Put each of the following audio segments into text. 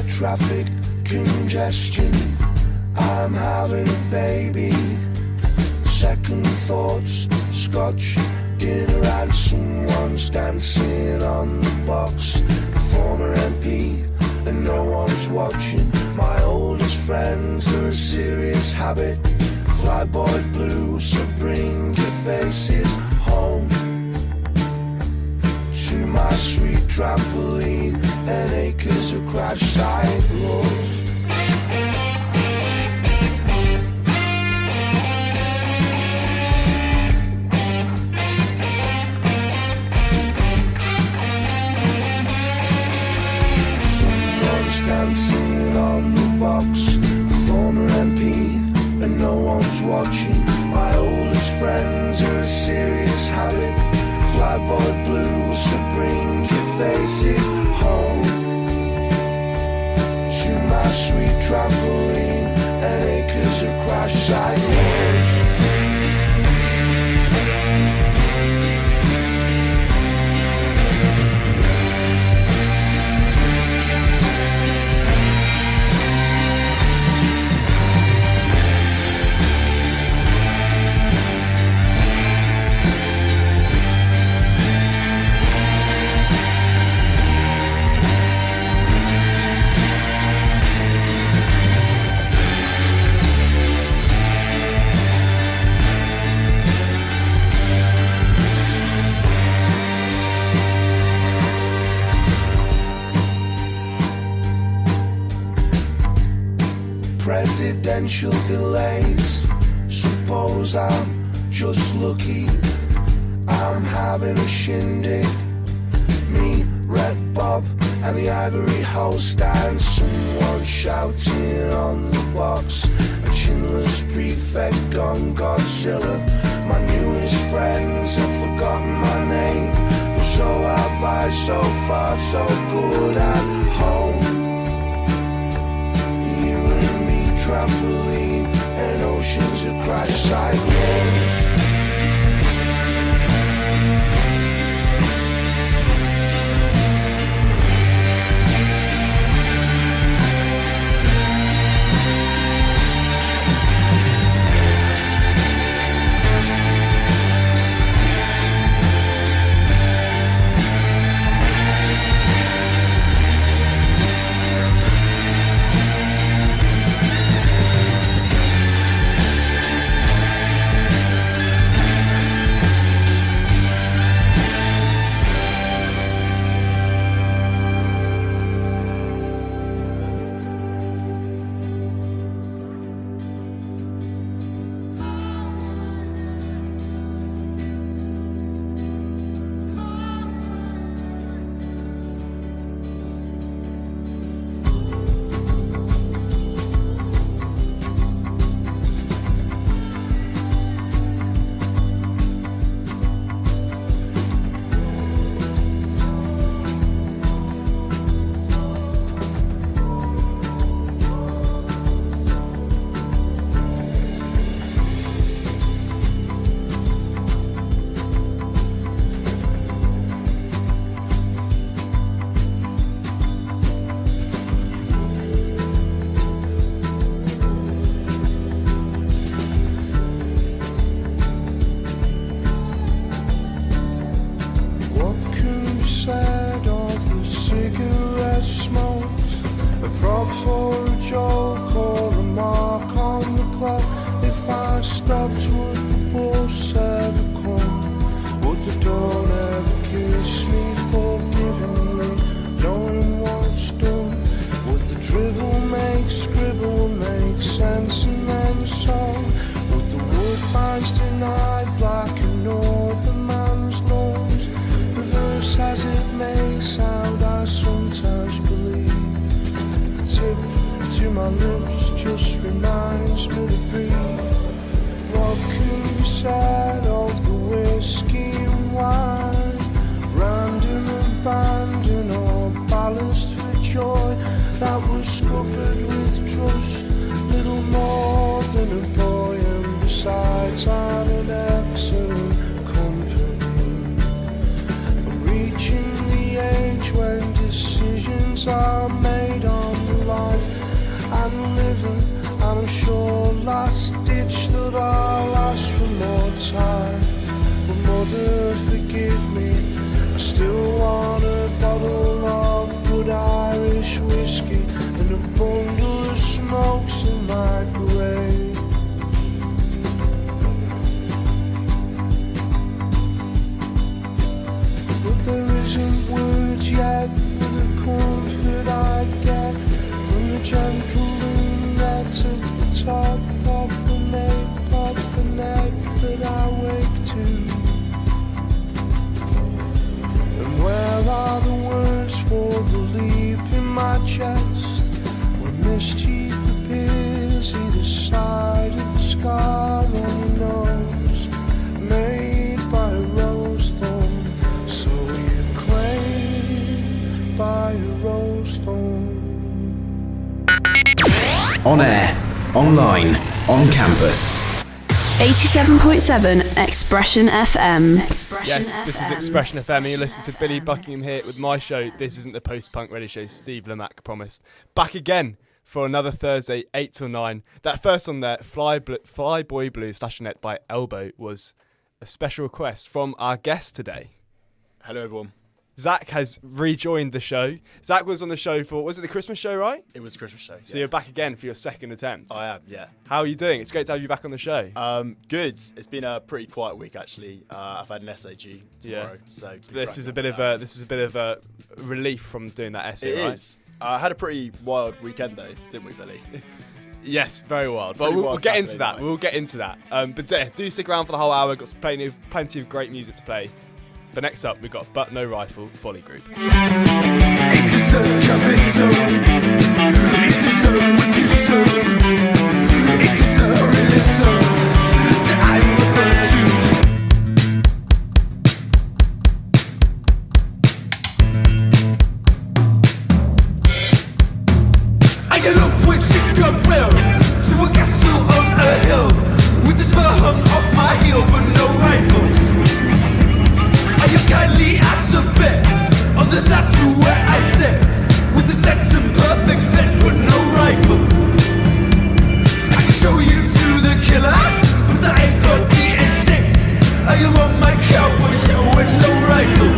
traffic congestion. I'm having a baby. Second thoughts, scotch dinner and someone's dancing on the box. A former MP and no one's watching. My oldest friends are a serious habit. Flyboy blue, so bring your faces home to my sweet trampoline and acres of crash site love. Dancing on the box, former MP, and no one's watching. My oldest friends are a serious habit. Flyboy blue, so bring your faces home to my sweet trampoline and acres of crash site love. Presidential delays. Suppose I'm just lucky. I'm having a shindig. Me, Red Bob, and the Ivory Host, and someone shouting on the box. A chinless prefect gone Godzilla. My newest friends have forgotten my name, but so have I. So far, so good at home. Trampoline and oceans of crash site love. Are made on the I'm sure last ditch that I'll ask for more time. But mother, forgive me, I still want a bottle of good Irish whiskey and a bundle of smokes in my grave. But there isn't words yet for the comfort I get from the gentle loon that's at the top of the neck that I wake to. And where are the words for the leap in my chest when mischief appears either side of the scar on your nose, made by a rose thorn, so you claim by a rose thorn. On air, online, on campus. 87.7 Expression FM. Yes, this is Expression FM and you listen to Billy Buckingham here with my show. This isn't the post-punk radio show Steve Lamack promised. Back again for another Thursday, 8 till 9. That first one there, Fly Boy Blue /Net by Elbow, was a special request from our guest today. Hello everyone. Zach has rejoined the show. Zach was on the show for, was it the Christmas show, right? It was a Christmas show. So you're back again for your second attempt. I am, yeah. How are you doing? It's great to have you back on the show. Good. It's been a pretty quiet week actually. I've had an essay due tomorrow, so this is a bit of a relief from doing that essay. It right? is. I had a pretty wild weekend though, didn't we, Billy? Yes, very wild. But we'll get into that. We'll get into that. But do stick around for the whole hour. We've got plenty of great music to play. But next up, we've got But No Rifle, Folly Group. It is a jumping zone. It is a with you zone. It is a release zone that I refer to. I get up with shit got real to a castle on a hill with the spur hung off my heel, but no rifle. You kindly ask a bit on the side to where I sit with the stats in perfect fit but no rifle. I can show you to the killer, but I ain't got the instinct. I am on my cowboy show with no rifle.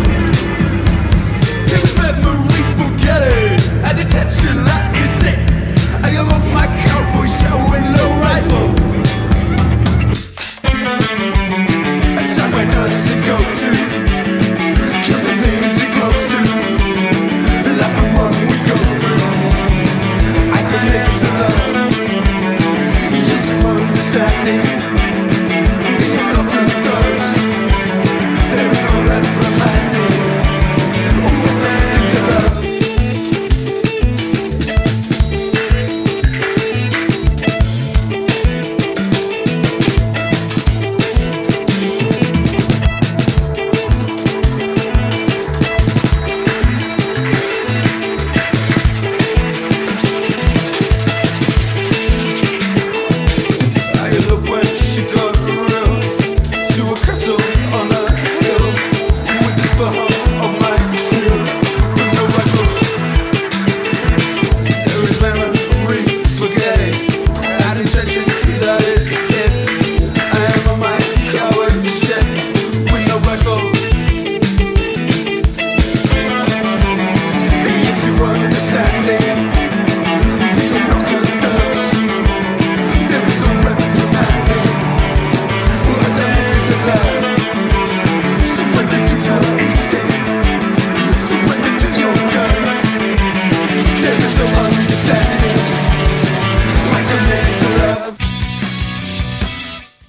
Give us memory, forget it, and attention, that is it. I am on my cowboy show with no rifle. And somewhere does it go to? Killing things it goes to, laugh at what we go through. I take it to love, you to understanding. Being fucking thirst, there is no reprimanding. What's something to love?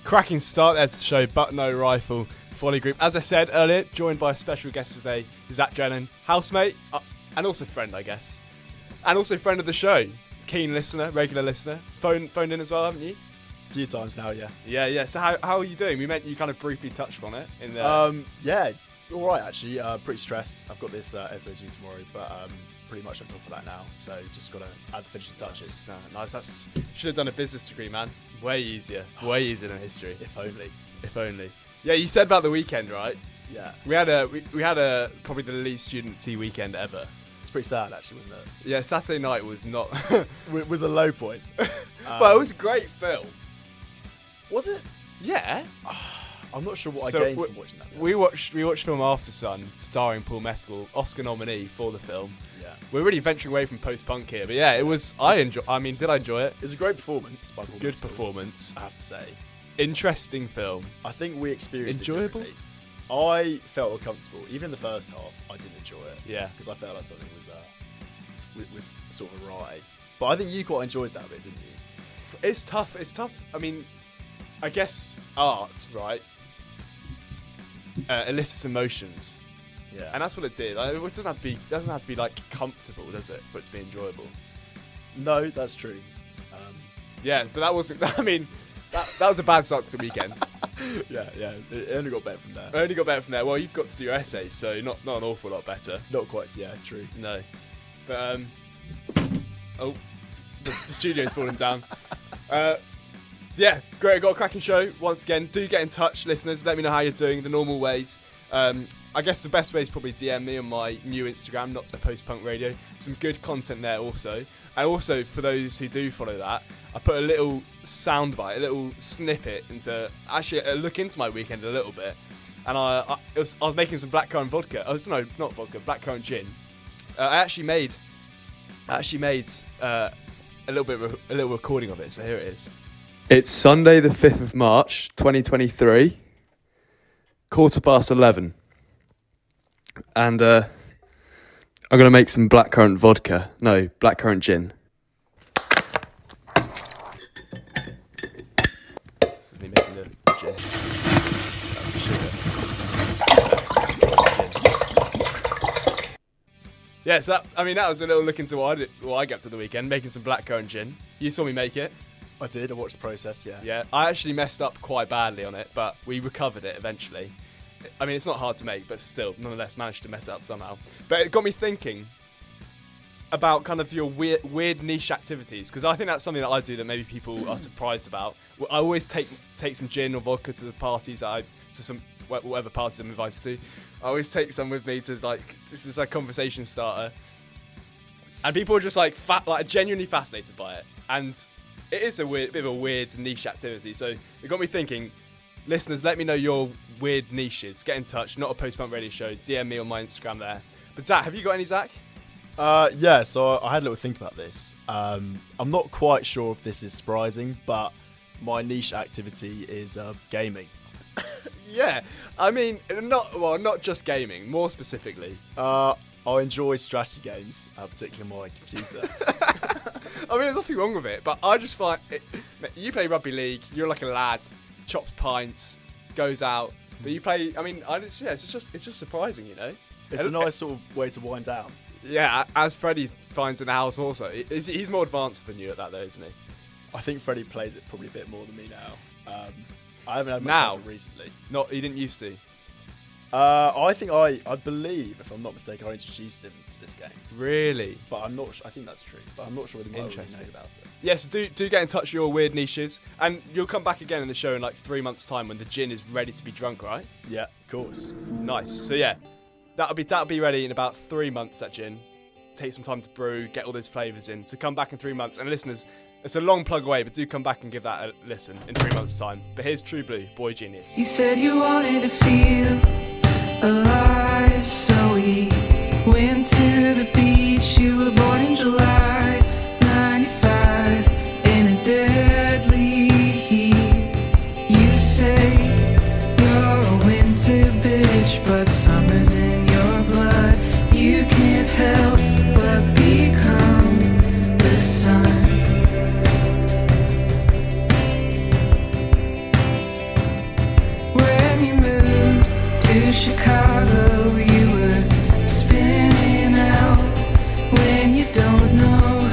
Cracking start there to the show, But No Rifle, Folly Group. As I said earlier, joined by a special guest today, Zach Drenna, housemate, and also friend, I guess. And also friend of the show, keen listener, regular listener. Phoned in as well, haven't you? A few times now, yeah. Yeah. So how are you doing? We meant you kind of briefly touched on it in the... Yeah, all right actually. Pretty stressed. I've got this SAG tomorrow, but pretty much on top of that now. So just got to add the finishing touches. Nice. Should have done a business degree, man. Way easier than history. If only. Yeah, you said about the weekend, right? Yeah. We had a probably the least student tea weekend ever. It's pretty sad actually, wasn't it? Yeah, Saturday night was not. It was a low point. Well, it was a great film. Was it? Yeah. I'm not sure what So I gained we- from watching that film. We watched film After Sun, starring Paul Mescal, Oscar nominee for the film. Yeah. We're really venturing away from post-punk here, but yeah, it was. Did I enjoy it? It was a great performance by Paul Good Mescal, performance. I have to say. interesting film. I think we experienced Enjoyable? it differently. I felt uncomfortable. Even in the first half, I didn't enjoy it. Yeah. Because I felt like something was sort of awry. But I think you quite enjoyed that bit, didn't you? It's tough. I mean, I guess art, right? Elicits emotions, Yeah. and that's what it did. Like, it doesn't have to be like comfortable, does it, for it to be enjoyable? No, that's true. Yeah, but that wasn't. I mean, that was a bad start to the weekend. Yeah. It only got better from there. I only got better from there. Well, you've got to do your essay, so not an awful lot better. Not quite. Yeah, true. No, but the studio's falling down. Yeah, great. Got a cracking show. Once again, do get in touch, listeners. Let me know how you're doing, the normal ways. I guess the best way is probably DM me on my new Instagram, not to Post Punk Radio. Some good content there also. And also, for those who do follow that, I put a little soundbite, a little snippet into actually a look into my weekend a little bit. And I was making some blackcurrant vodka. Not vodka, blackcurrant gin. I actually made a little recording of it. So here it is. It's Sunday the 5th of March, 2023, 11:15. And I'm going to make some blackcurrant gin. This is me making the gin. That's the sugar. Yeah, so that was a little look into what I got to the weekend, making some blackcurrant gin. You saw me make it. I did. I watched the process, yeah. Yeah, I actually messed up quite badly on it, but we recovered it eventually. I mean, it's not hard to make, but still, nonetheless, managed to mess it up somehow. But it got me thinking about kind of your weird niche activities, because I think that's something that I do that maybe people are surprised about. I always take some gin or vodka to the parties whatever parties I'm invited to. I always take some with me to this is a conversation starter, and people are just genuinely fascinated by it, and it is a bit of a weird niche activity. So it got me thinking. Listeners, let me know your weird niches. Get in touch. Not a Post-Punk Radio Show. DM me on my Instagram there. But Zach, have you got any, Zach? Yeah, so I had a little think about this. I'm not quite sure if this is surprising, but my niche activity is gaming. Yeah, I mean, not just gaming. More specifically, I enjoy strategy games, particularly on my computer. I mean, there's nothing wrong with it, but I just find you play rugby league. You're like a lad, chops pints, goes out. But you play. I mean, it's just surprising, you know. It's a nice sort of way to wind down. Yeah, as Freddie finds in the house also. He's more advanced than you at that, though, isn't he? I think Freddie plays it probably a bit more than me now. I haven't had much Now? of it recently. He didn't used to. I believe, if I'm not mistaken, I introduced him to this game. Really? But I'm not. I think that's true. But I'm not sure whether he knows Interesting. about it. Yes, do get in touch with your weird niches, and you'll come back again in the show in like 3 months' time when the gin is ready to be drunk, right? Yeah, of course. Nice. So yeah, that'll be ready in about 3 months. That gin, take some time to brew, get all those flavours in. So come back in 3 months, and listeners, it's a long plug away, but do come back and give that a listen in 3 months' time. But here's True Blue, Boy Genius. You said you wanted to feel alive, so we went to the beach. You were born in July 95 in a deadly heat. You say you're a winter bitch, but summer's in your blood. You can't help but become the sun. When you moved to Chicago, you were spinning out when you don't know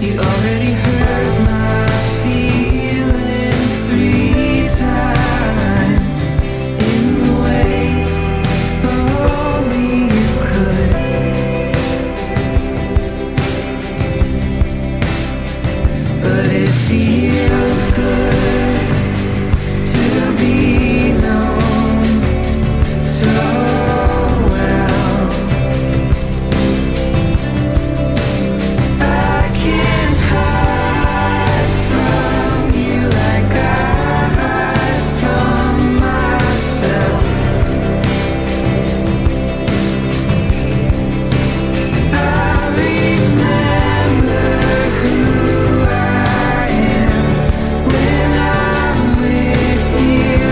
You already hurt my feelings 3 times in the way only you could. But it feels good to be known so well. I can't hide from you like I hide from myself. I remember who I am when I'm with you.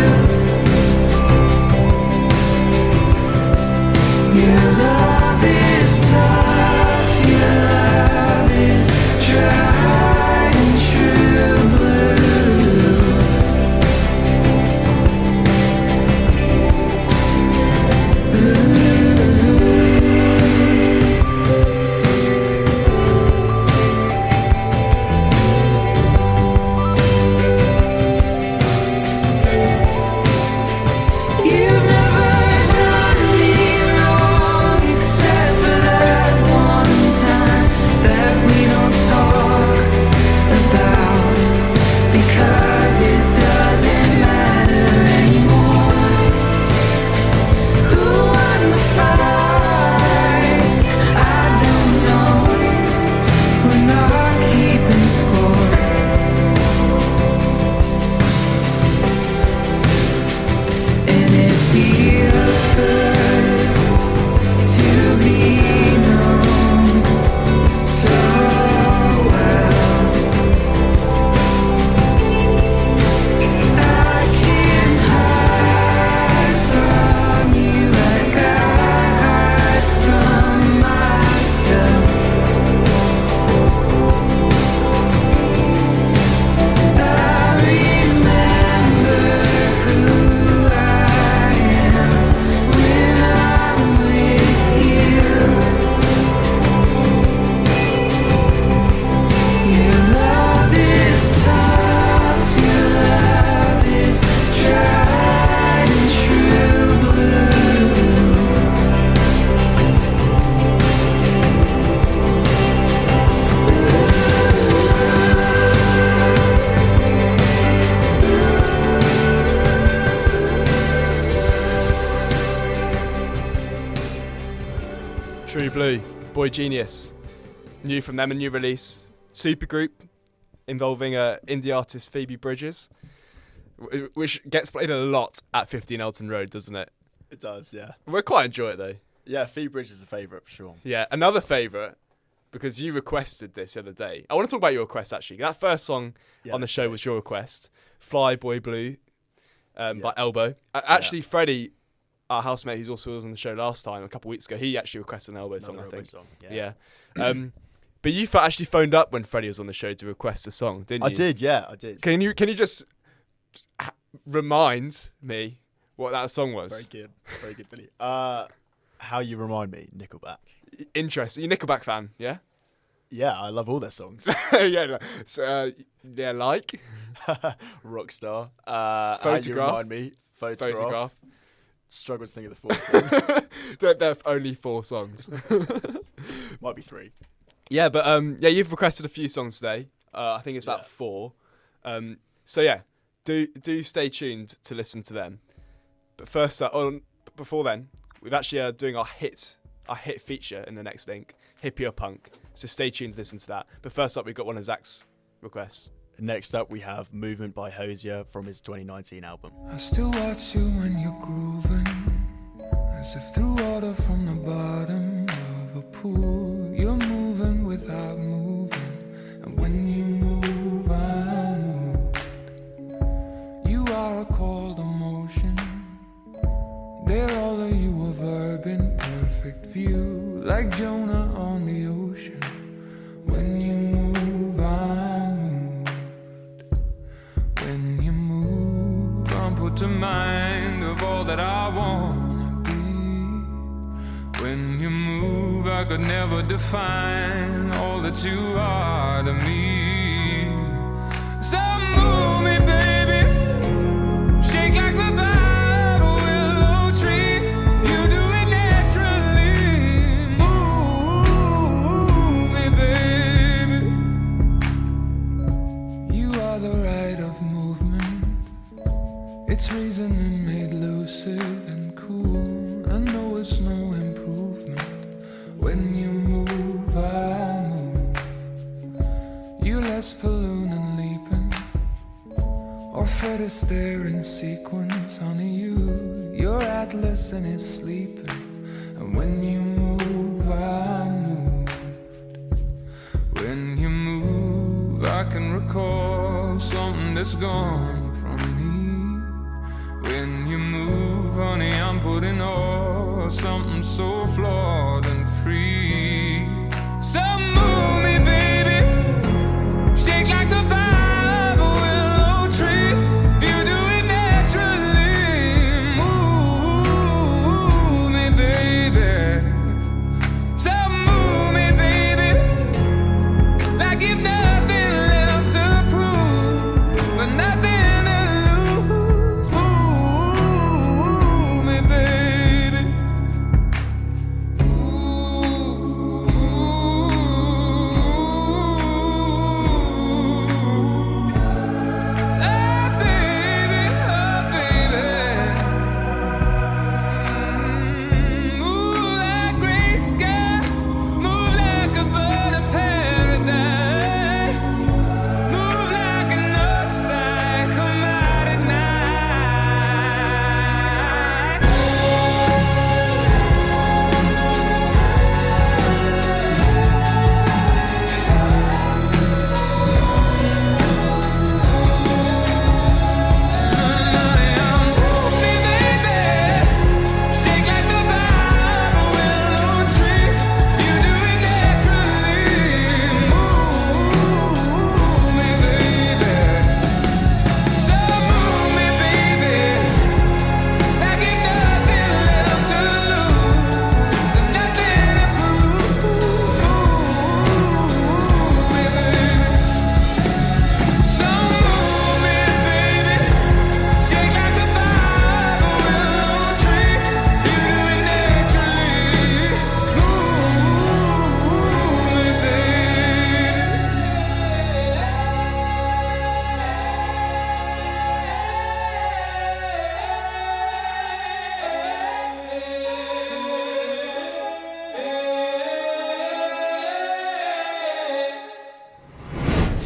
Your love is tough, your love is tried and true blue. You've never done me wrong except for that one time that we don't talk about, because it doesn't matter anymore. Who won the fight? I don't know. We're not keeping score. And it feels good to be known so well. I can't hide from you like I hide from myself. I remember who I am when I'm with you. Your love is tough, your love is tried and true blue. True Blue, Boy Genius. New from them, a new release. Supergroup involving indie artist Phoebe Bridgers, which gets played a lot at 15 Elton Road, doesn't it? It does, yeah. We quite enjoy it though. Yeah, Phoebe Bridge is a favourite for sure. Yeah, another favourite, because you requested this the other day. I want to talk about your request actually. That first song on the show was your request, Fly Boy Blue by Elbow. Actually, Freddie, our housemate who's also was on the show last time, a couple of weeks ago, he actually requested an Elbow song, I Another think. song, Yeah. But you actually phoned up when Freddie was on the show to request a song, didn't you? I did, yeah, I did. Can you just remind me what that song was? Very good, Billy. How You Remind Me, Nickelback. Interesting. You're a Nickelback fan, yeah? Yeah, I love all their songs. Yeah. No. So, yeah, like Rockstar. Photograph. How You Remind Me, Photograph. Struggle to think of the fourth one. There are only 4 songs. Might be 3. Yeah, but yeah, you've requested a few songs today. I think it's about 4. So yeah, do stay tuned to listen to them. But first, before then, we've actually doing our hit feature in the next link, Hippie or Punk. So stay tuned to listen to that. But first up, we've got one of Zach's requests. Next up, we have Movement by Hosier from his 2019 album. I still watch you when you're grooving, as if through water from the bottom of a pool. You're moving without moving, and when you move, I'm moved. You are a cold emotion. There all of you a verb in perfect view, like Jonah on the ocean. When you move, I'm moved. When you move, I'm put to mind of all that I wanna be. When you move, I could never define all that you are to me. So move me, baby, shake like the bark of a willow tree. You do it naturally. Move me, baby. You are the rite of movement. It's reasoning made lucid and cool. I know it's no improvement. When you move, I move. You less balloon and leaping, or Fred Astaire in sequence. Honey, you're Atlas and it's sleeping. And when you move, I move. When you move, I can recall something that's gone from me. When you move, honey, I'm putting all something so flawed and free. So move me, baby, shake like the bark of a willow tree. You do it naturally. Move me, baby. So move me, baby, like you've nothing left to prove, but nothing.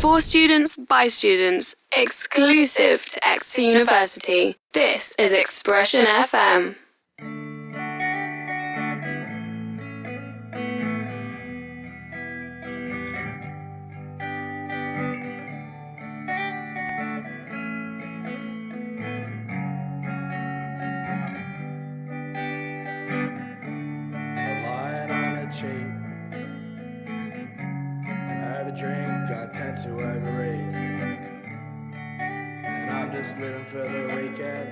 For students, by students, exclusive to Exeter University. This is Expression FM. Drink, I tend to overeat, and I'm just living for the weekend,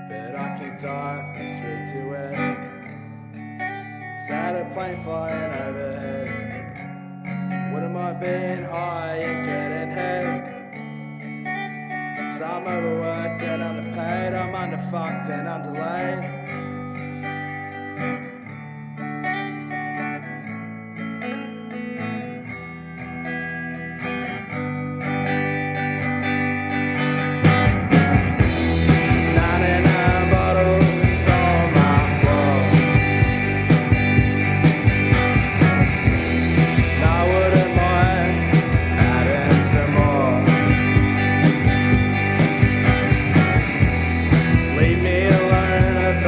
but I can dive and speak to it. Sad a plane flying overhead, wouldn't mind being high and getting head. So I'm overworked and underpaid, I'm underfucked and underlaid. Leave me alone if I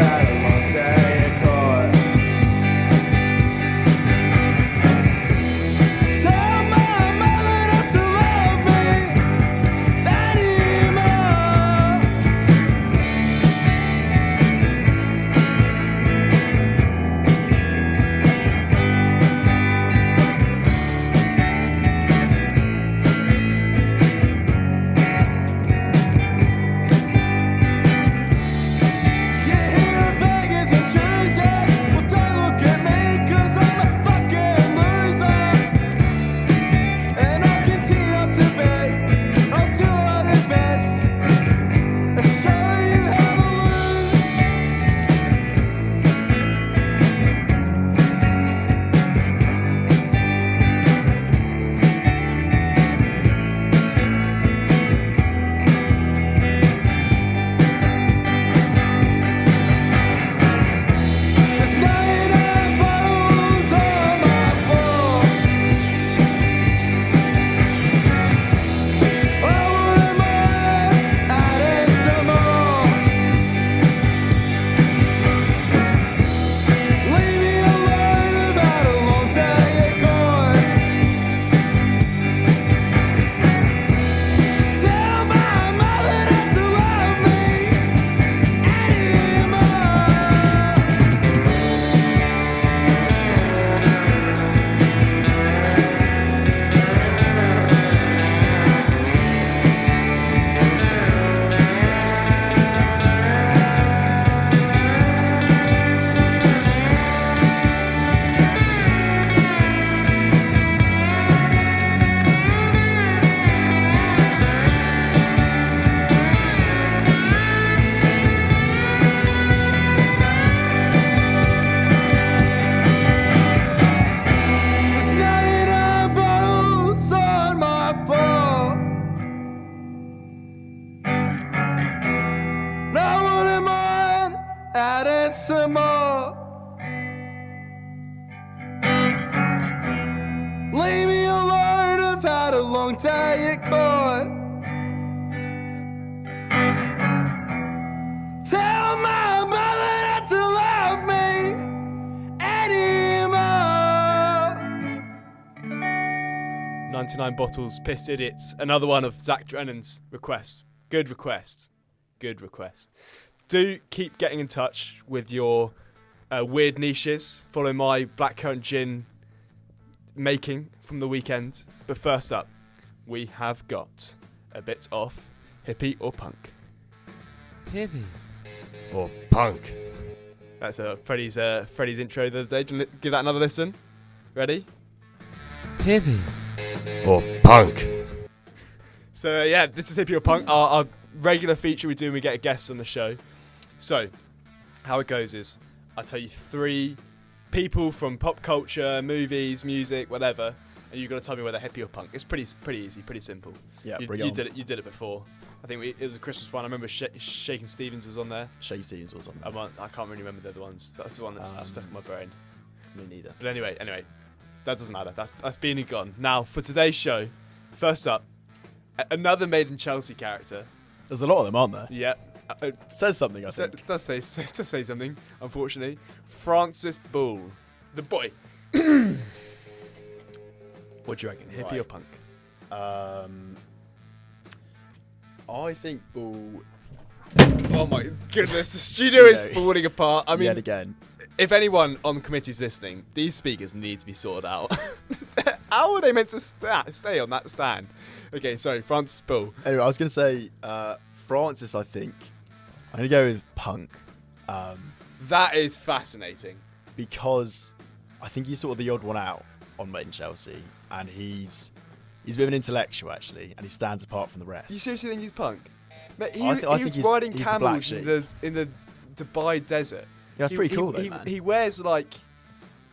some more. Leave me alone, I've had a long day at court. Tell my mother not to love me anymore. 99 Bottles, Piss Idiots. Another one of Zach Drennan's requests. Good request. Good request. Do keep getting in touch with your weird niches. Follow my blackcurrant gin making from the weekend. But first up, we have got a bit of Hippie or Punk. Hippie or punk? That's Freddie's intro the other day. Do you want to give that another listen? Ready? Hippie or punk? So yeah, this is Hippie or Punk, our regular feature we do when we get a guest on the show. So, how it goes is, I tell you 3 people from pop culture, movies, music, whatever, and you've got to tell me whether hippie or punk. It's pretty easy, pretty simple. Yeah, you did it before. I think it was a Christmas one. I remember Shakin' Stevens was on there. Shakin' Stevens was on there. I can't really remember the other ones. That's the one that's stuck in my brain. Me neither. But anyway, that doesn't matter. That's been and gone. Now, for today's show, first up, another Made in Chelsea character. There's a lot of them, aren't there? Yeah. Says something, I think. Does say something, unfortunately. Francis Boulle. The boy. What do you reckon? Hippie or punk? I think Boulle... Oh my goodness, the studio is falling apart. I mean, yet again. If anyone on the committee's listening, these speakers need to be sorted out. How are they meant to stay on that stand? Okay, sorry, Francis Boulle. Anyway, I was going to say, Francis, I think. I'm going to go with punk. That is fascinating. Because I think he's sort of the odd one out on Made in Chelsea. And he's a bit of an intellectual, actually. And he stands apart from the rest. You seriously think he's punk? Mate, I think was he's riding the camels black in the Dubai desert. Yeah, that's pretty cool, though, man. He wears, like,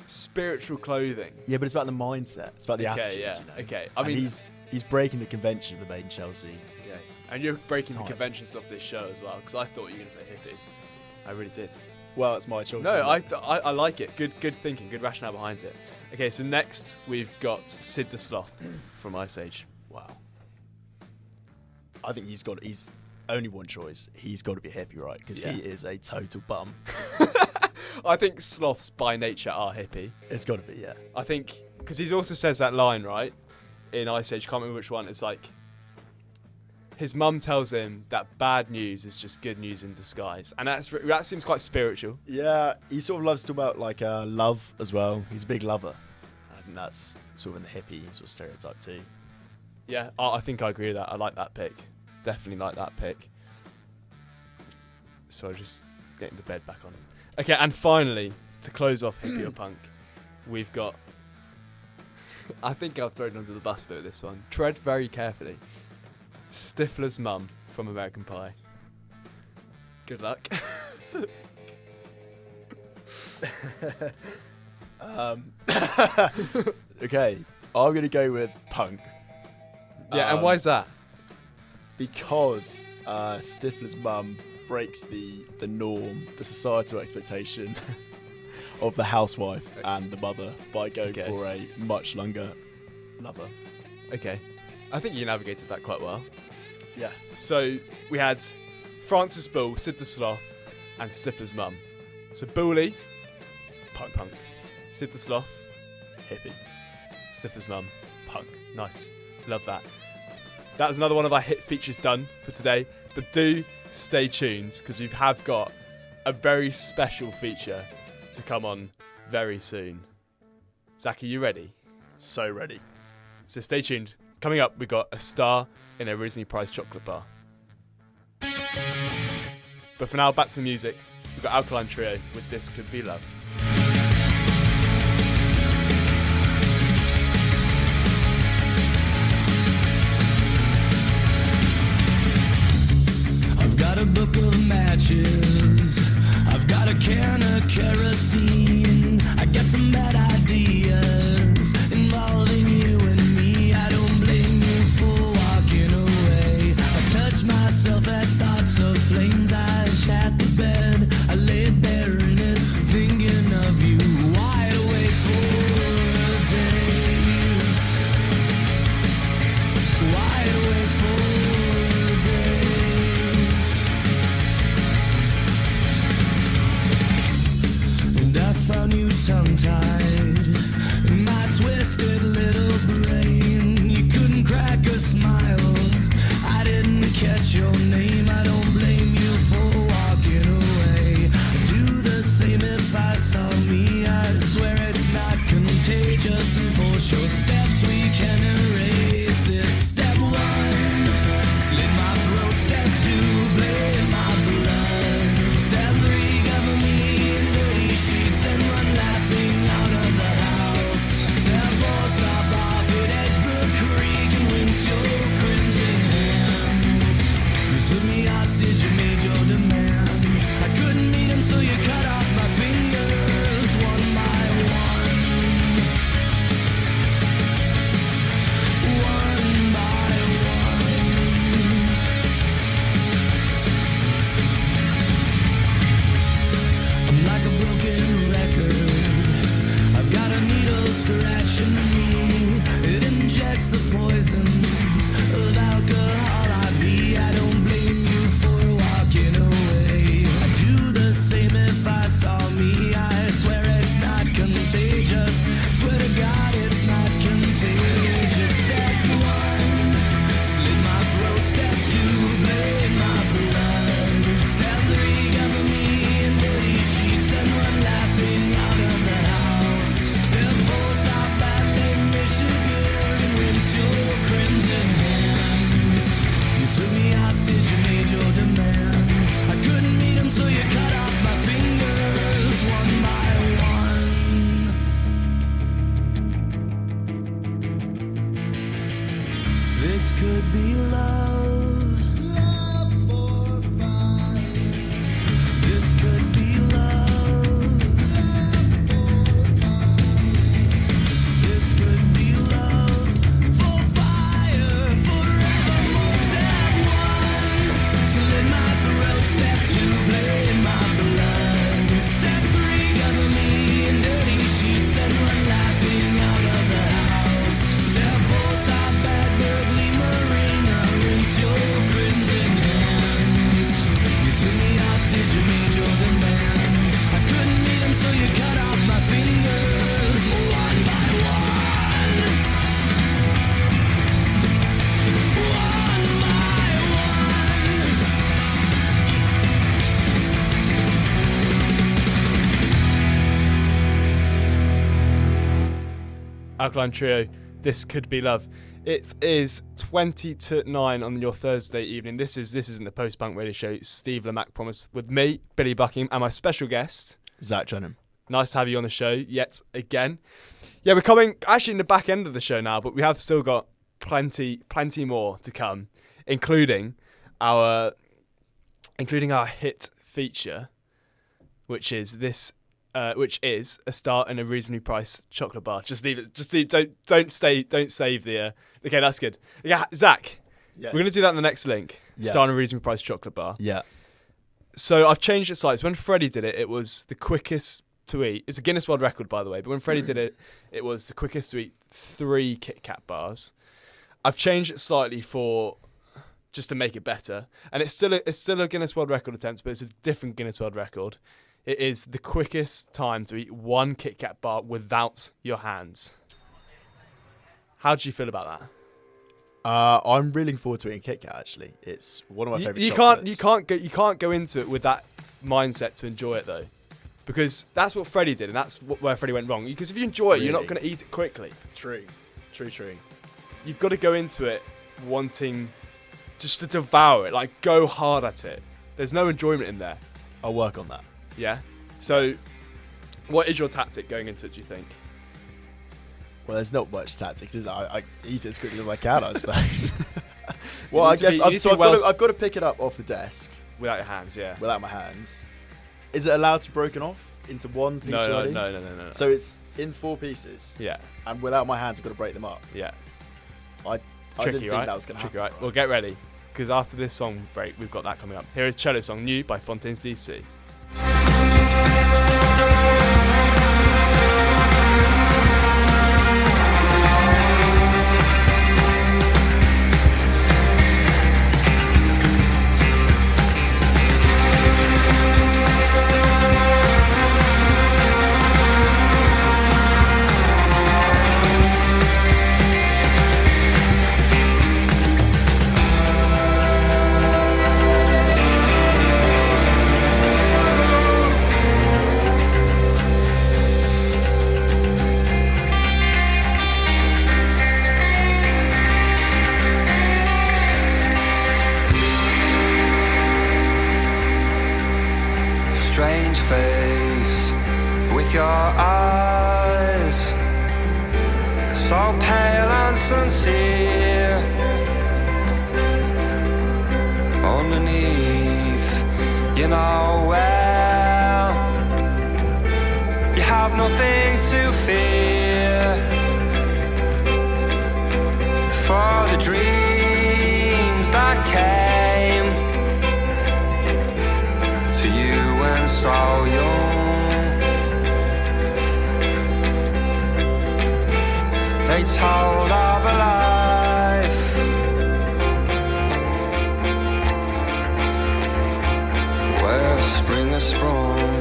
spiritual clothing. Yeah, but it's about the mindset. It's about the attitude, yeah. you know? Okay, I mean... He's breaking the convention of the Made in Chelsea. Okay. And you're breaking the conventions of this show as well, because I thought you were going to say hippie. I really did. Well, it's my choice. No, I like it. Good thinking, good rationale behind it. Okay, so next we've got Sid the Sloth from Ice Age. Wow. I think he's only one choice. He's got to be hippie, right? Because he is a total bum. I think sloths by nature are hippie. It's got to be, yeah. I think, because he also says that line, right? In Ice Age, can't remember which one. It's like, his mum tells him that bad news is just good news in disguise. And that seems quite spiritual. Yeah, he sort of loves to talk about, like, love as well. He's a big lover. I think that's sort of in the hippie sort of stereotype too. Yeah, I think I agree with that. I like that pick. Definitely like that pick. So just getting the bed back on. Okay, and finally, to close off hippie or punk, we've got... I think I've thrown under the bus a bit with this one. Tread very carefully. Stifler's mum from American Pie. Good luck. Okay, I'm going to go with punk. Yeah, and why is that? Because Stifler's mum breaks the norm, the societal expectation of the housewife and the mother by going for a much longer lover. Okay. I think you navigated that quite well. Yeah. So we had Francis Boulle, Sid the Sloth, and Stifler's mum. So Boulle, punk. Sid the Sloth, hippie. Stifler's mum, punk. Nice. Love that. That was another one of our hit features done for today. But do stay tuned, because we have got a very special feature to come on very soon. Zach, are you ready? So ready. So stay tuned. Coming up, we've got a star in a Disney Prize chocolate bar. But for now, back to the music. We've got Alkaline Trio with This Could Be Love. I've got a book of matches, I've got a can of kerosene, I got some bad ideas involving you and me. I don't blame you for walking away. I touch myself at thoughts of flames. I shat the bed, I laid there in smile. I didn't catch your name, I don't blame you for walking away. I'd do the same if I saw me. I swear it's not contagious, and for short steps we can erase this. Step one, slit my throat. Step two, blame my blood. Step three, cover me in dirty sheets and run laughing out of the house. Step four, stop off at Edgebrook Creek and rinse your crimson hands. You took me hostage, you made your demands. I couldn't meet him, so you cut off my fingers one by one. One by one. I'm like a broken record. I've got a needle scratching me. It injects the poisons of alcohol I don't blame you for walking away. I'd do the same if I saw me. I swear it's not contagious. Swear to God it's not contagious. Step one, slit my throat. Step two, blame my blood. Step three, cover me in dirty sheets and run laughing out of the house. Step four, stop battling Michigan and rinse your crimson hands. You took me hostage, you made your demands. I couldn't meet him, so you cut off my fingers one by one. This could be love. Love for fire. This could be love. Love for fire. This could be love for fire forevermore. Step one, slit my throat. Step two, blame my blood. Step three, cover me in dirty sheets and run laughing out of the house. Step four, stop at Berkeley Marina, rinse your crimson hands. You took me hostage, you made your demands. I couldn't meet him, so you cut off my fingers one by one. One by one. Alkaline Trio, This Could Be Love. It is 20 to 9 on your Thursday evening. This isn't the post-punk radio show. Steve Lamack promised with me, Billy Buckingham, and my special guest, Zach Drenna. Nice to have you on the show yet again. Yeah, we're coming actually in the back end of the show now, but we have still got plenty more to come, including our hit feature, which is a start and a reasonably priced chocolate bar. Just leave it. Don't save the. Okay, that's good. Yeah, Zach. Yes. We're gonna do that in the next link. Yeah. Start and a reasonably priced chocolate bar. Yeah. So I've changed it slightly. So when Freddie did it, it was the quickest to eat. It's a Guinness World Record, by the way. But when Freddie did it, it was the quickest to eat 3 KitKat bars. I've changed it slightly just to make it better, and it's still a Guinness World Record attempt, but it's a different Guinness World Record. It is the quickest time to eat 1 KitKat bar without your hands. How do you feel about that? I'm really looking forward to eating KitKat. Actually, it's one of my favorite. You can't go into it with that mindset to enjoy it though, because that's what Freddie did, and that's where Freddie went wrong. Because if you enjoy it, you're not going to eat it quickly. True. You've got to go into it wanting just to devour it, like go hard at it. There's no enjoyment in there. I'll work on that. Yeah. So, what is your tactic going into it, do you think? Well, there's not much tactics, is there? I eat it as quickly as I can, I suppose. Well, I guess I've got to pick it up off the desk. Without your hands, yeah. Without my hands. Is it allowed to be broken off into one piece already? No. So it's in 4 pieces? Yeah. And without my hands, I've got to break them up? Yeah. I didn't think that was going to happen. Right? Well, get ready, because after this song break, we've got that coming up. Here is Cello Song, New by Fontaines DC. pale and sincere. Underneath, you know well, you have nothing to fear. For the dreams that came to you when so young, they told of a life where spring has sprung.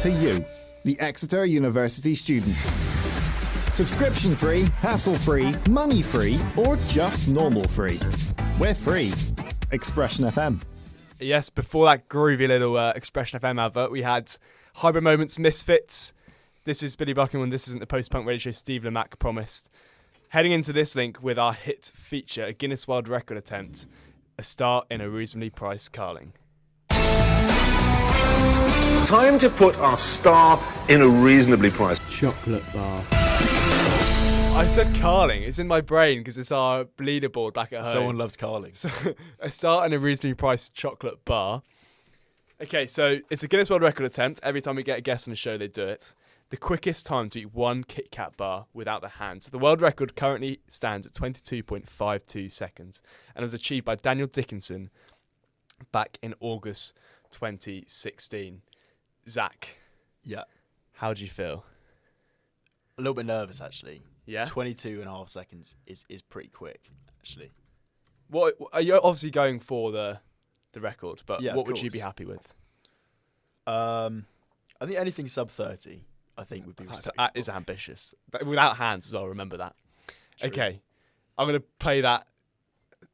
to you, the Exeter University student. Subscription free, hassle free, money free, or just normal free. We're free. Expression FM. Yes, before that groovy little Expression FM advert, we had Hybrid Moments, Misfits. This is Billy Buckingham, and this isn't the post-punk radio show Steve Lamack promised. Heading into this link with our hit feature, a Guinness World Record attempt, a start in a reasonably priced carling. Time to put our star in a reasonably priced chocolate bar. I said carling. It's in my brain because it's our leaderboard back at home. Someone loves carling. So, a start in a reasonably priced chocolate bar. Okay, so it's a Guinness World Record attempt. Every time we get a guest on the show, they do it. The quickest time to eat one KitKat bar without the hand. So the world record currently stands at 22.52 seconds and was achieved by Daniel Dickinson back in August 2016. Zach. Yeah. How do you feel? A little bit nervous, actually. Yeah? 22.5 seconds is pretty quick, actually. What are you obviously going for the record, but yeah, what would you be happy with? I think anything sub 30, I think would be respectable. That is ambitious. But without hands as well, remember that. True. Okay. I'm going to play that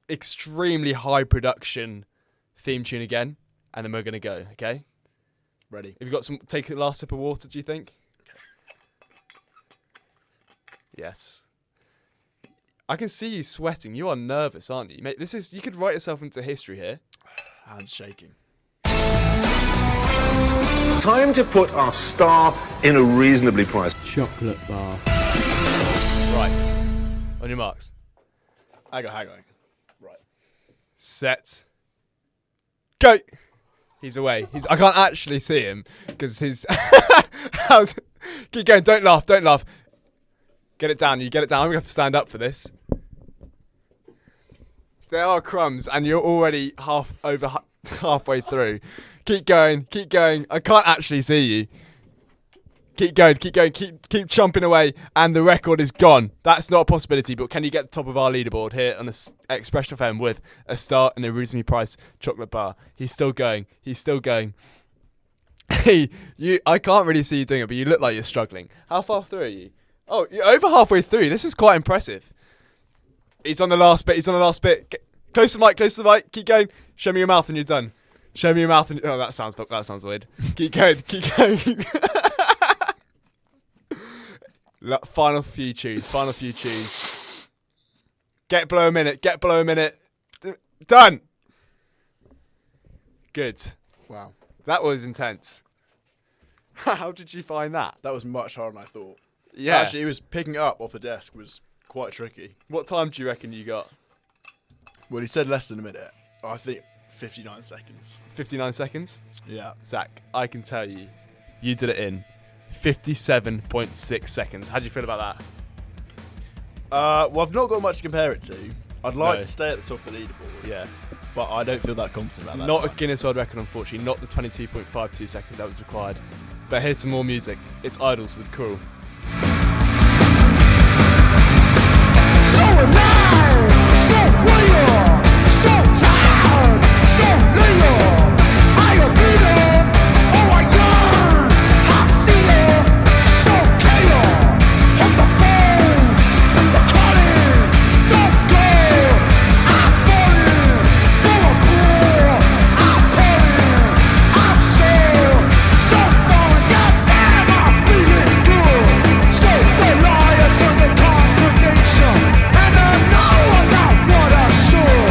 extremely high production theme tune again, and then we're going to go, okay? Ready. Have you got some... Take a last sip of water, do you think? Okay. Yes. I can see you sweating. You are nervous, aren't you? Mate, you could write yourself into history here. Hands shaking. Time to put our star in a reasonably priced chocolate bar. Right. On your marks. Hang on. Right. Set. Go! He's away. I can't actually see him because his... Keep going. Don't laugh. Get it down. You get it down. I'm going to have to stand up for this. There are crumbs and you're already halfway through. Keep going. I can't actually see you. Keep going. Keep chomping away, and the record is gone. That's not a possibility, but can you get the top of our leaderboard here on the Expression FM with a start and a reasonably priced chocolate bar? He's still going. Hey, I can't really see you doing it, but you look like you're struggling. How far through are you? Oh, you're over halfway through. This is quite impressive. He's on the last bit. Close to the mic. Keep going. Show me your mouth and you're done. Show me your mouth and... Oh, that sounds weird. Keep going. Final few chews. Get below a minute. Done. Good. Wow. That was intense. How did you find that? That was much harder than I thought. Yeah. Actually, it was picking it up off the desk was quite tricky. What time do you reckon you got? Well, he said less than a minute. I think 59 seconds. 59 seconds? Yeah. Zach, I can tell you did it in 57.6 seconds. How do you feel about that? Well, I've not got much to compare it to. I'd like to stay at the top of the leaderboard. Yeah. But I don't feel that confident about that. Not a Guinness World Record, unfortunately. Not the 22.52 seconds that was required. But here's some more music. It's Idols with Cruel. So alive, so real, so tired, so real. I appeal, oh I yearn, I see it, so chaos. Hold the phone, the calling, don't go. I'm falling for a pool. I'm calling, I'm so falling. Goddamn, I'm feeling good. Say the liar to the congregation, and I know I'm not what I should.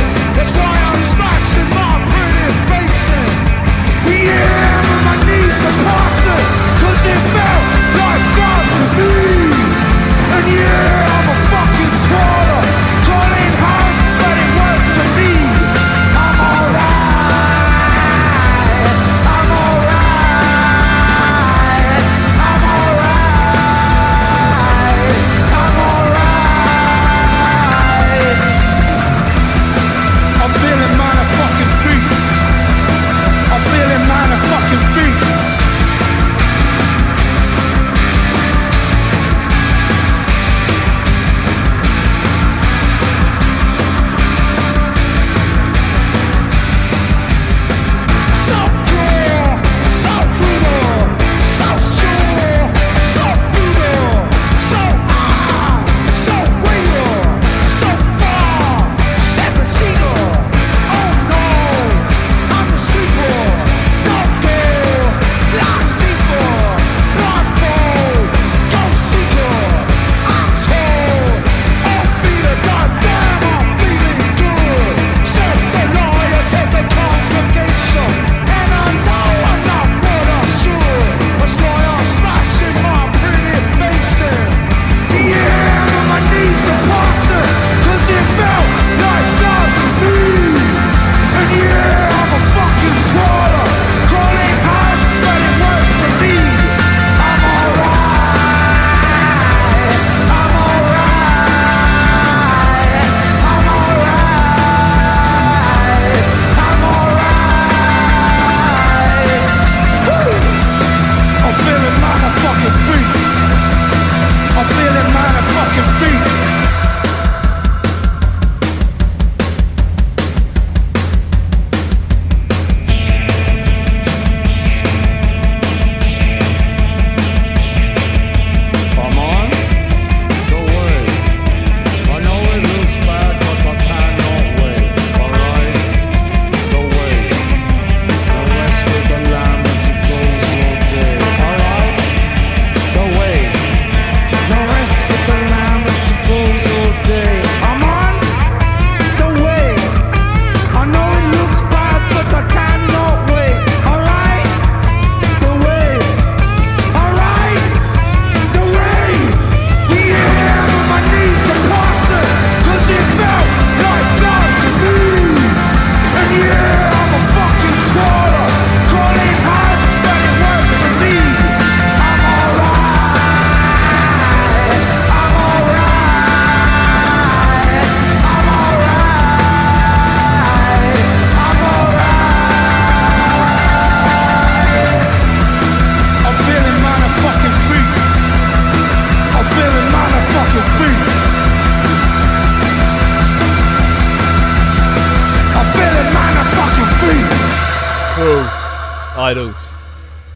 Idols.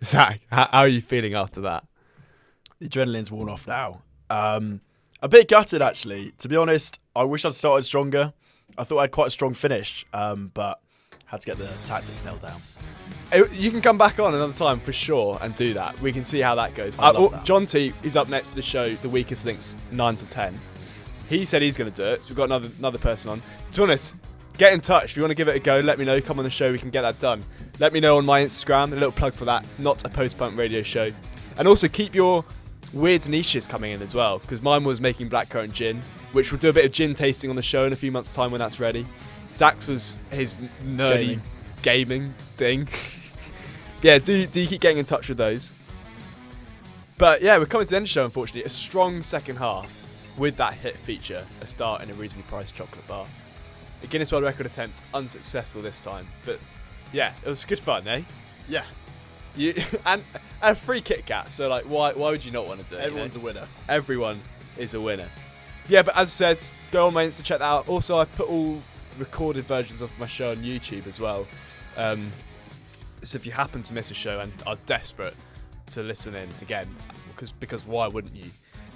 Zach, how are you feeling after that? The adrenaline's worn off now. A bit gutted, actually. To be honest, I wish I'd started stronger. I thought I had quite a strong finish, but had to get the tactics nailed down. You can come back on another time for sure and do that. We can see how that goes. John T is up next to the show, The Weakest Links, 9 to 10. He said he's going to do it, so we've got another person on. To be honest, get in touch. If you want to give it a go, let me know. Come on the show, we can get that done. Let me know on my Instagram, a little plug for that, Not a Post-Punk Radio Show. And also keep your weird niches coming in as well, because mine was making blackcurrant gin, which we'll do a bit of gin tasting on the show in a few months' time when that's ready. Zach's was his nerdy gaming thing. Yeah, do keep getting in touch with those. But yeah, we're coming to the end of the show, unfortunately. A strong second half with that hit feature, a start in a reasonably priced chocolate bar. The Guinness World Record attempt, unsuccessful this time. But yeah, it was good fun, eh? Yeah. And a free KitKat, so like, why would you not want to do it? Everyone's a winner. Everyone is a winner. Yeah, but as I said, go on my Insta, check that out. Also, I put all recorded versions of my show on YouTube as well. So if you happen to miss a show and are desperate to listen in again, because why wouldn't you?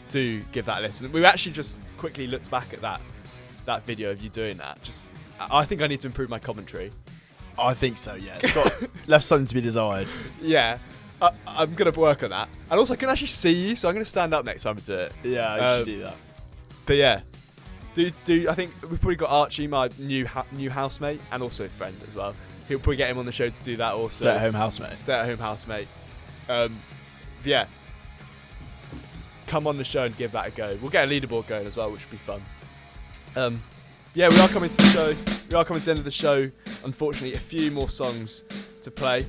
Do give that a listen. We actually just quickly looked back at that video of you doing that. I think I need to improve my commentary. I think so, yeah. It's got left something to be desired. Yeah. I'm going to work on that. And also, I can actually see you, so I'm going to stand up next time and do it. Yeah, you should do that. But yeah. I think we've probably got Archie, my new housemate, and also friend as well. He'll probably get him on the show to do that also. Stay-at-home housemate. Stay-at-home housemate. Yeah. Come on the show and give that a go. We'll get a leaderboard going as well, which would be fun. Yeah, we are coming to the show. We are coming to the end of the show. Unfortunately, a few more songs to play.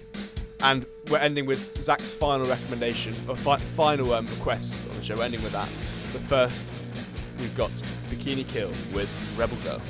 And we're ending with Zach's final recommendation, or final request on the show. We're ending with that. But first, we've got Bikini Kill with Rebel Girl.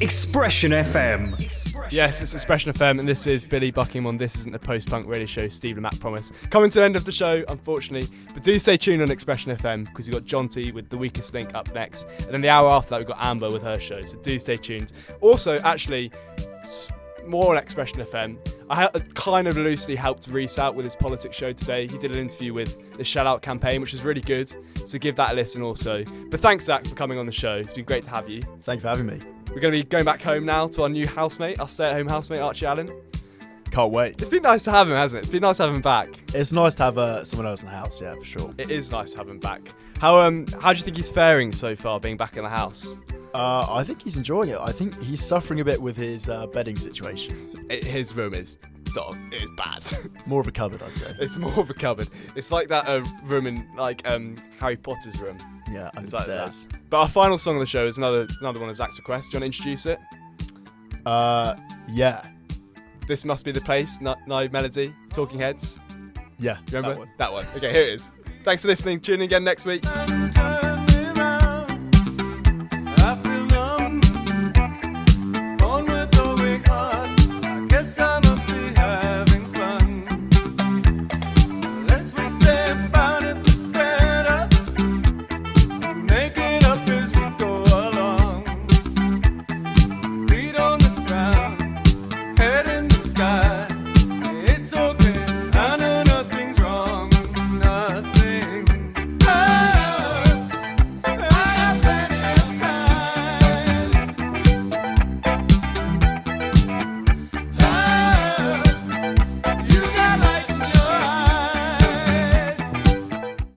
Expression FM. Yes, it's Expression FM, and this is Billy Buckingham on This Isn't the Post-Punk Radio Show, Steve and Matt Promise. Coming to the end of the show, unfortunately, but do stay tuned on Expression FM, because you've got John T with The Weakest Link up next, and then the hour after that we've got Amber with her show, so do stay tuned. Also, actually, more on Expression FM. I kind of loosely helped Reese out with his politics show today. He did an interview with the Shell Out campaign, which was really good. So give that a listen also. But thanks, Zach, for coming on the show. It's been great to have you. Thank you for having me. We're going to be going back home now to our new housemate, our stay-at-home housemate, Archie Allen. Can't wait. It's been nice to have him, hasn't it? It's been nice to have him back. It's nice to have someone else in the house, yeah, for sure. It is nice to have him back. How do you think he's faring so far, being back in the house? I think he's enjoying it. I think he's suffering a bit with his bedding situation. His room is bad. More of a cupboard, I'd say. It's more of a cupboard. It's like that room in Harry Potter's room. Yeah, and it's like stairs. That. But our final song on the show is another one of Zach's requests. Do you want to introduce it? Yeah. This Must Be the Place, Night Melody, Talking Heads. Yeah, you remember? That one. Okay, here it is. Thanks for listening. Tune in again next week.